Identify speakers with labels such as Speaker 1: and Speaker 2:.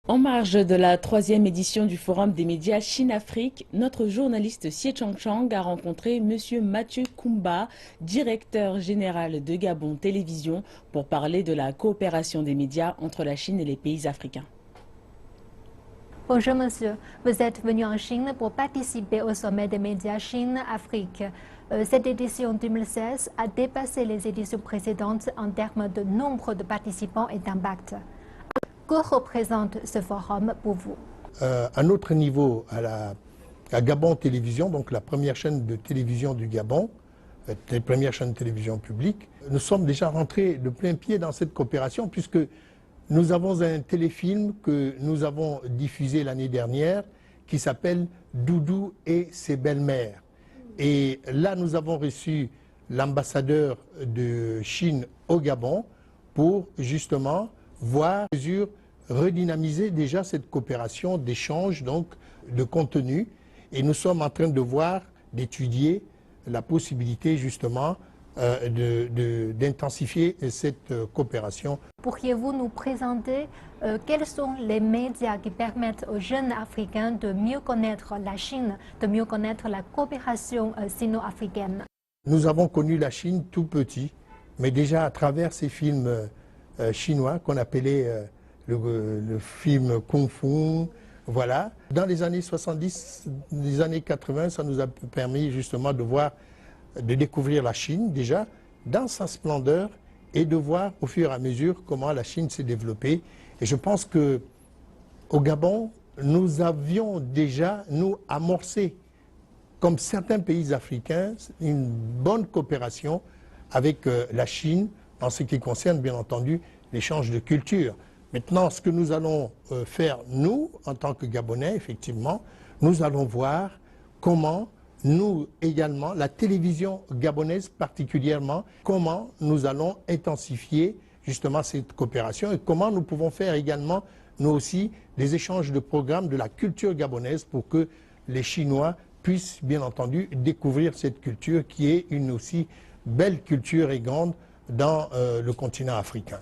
Speaker 1: En marge de la troisième édition du Forum des médias Chine-Afrique, notre journaliste Xie Changchang a rencontré M. Mathieu Koumba, directeur général de Gabon Télévision, pour parler de la coopération des médias entre la Chine et les pays africains.
Speaker 2: Bonjour monsieur, vous êtes venu en Chine pour participer au sommet des médias Chine-Afrique. Cette édition 2016 a dépassé les éditions précédentes en termes de nombre de participants et d'impact. Que représente ce forum pour vous?
Speaker 3: À notre niveau, à Gabon Télévision, donc la première chaîne de télévision du Gabon, la première chaîne de télévision publique, nous sommes déjà rentrés de plein pied dans cette coopération puisque nous avons un téléfilm que nous avons diffusé l'année dernière qui s'appelle Doudou et ses belles-mères. Et là, nous avons reçu l'ambassadeur de Chine au Gabon pour justement voir redynamiser déjà cette coopération d'échange donc de contenu. Et nous sommes en train de voir, d'étudier la possibilité justement d'intensifier cette coopération.
Speaker 2: Pourriez-vous nous présenter quels sont les médias qui permettent aux jeunes Africains de mieux connaître la Chine, de mieux connaître la coopération sino-africaine?
Speaker 3: Nous avons connu la Chine tout petit, mais déjà à travers ces films chinois qu'on appelait le film Kung Fu, voilà. Dans les années 70, les années 80, ça nous a permis justement de découvrir la Chine déjà dans sa splendeur et de voir au fur et à mesure comment la Chine s'est développée. Et je pense que au Gabon, nous avions déjà, nous, amorcé, comme certains pays africains, une bonne coopération avec la Chine en ce qui concerne, bien entendu, l'échange de culture. Maintenant, ce que nous allons faire, nous, en tant que Gabonais, effectivement, nous allons voir comment nous également, la télévision gabonaise particulièrement, comment nous allons intensifier justement cette coopération et comment nous pouvons faire également, nous aussi, des échanges de programmes de la culture gabonaise pour que les Chinois puissent, bien entendu, découvrir cette culture qui est une aussi belle culture et grande dans le continent africain.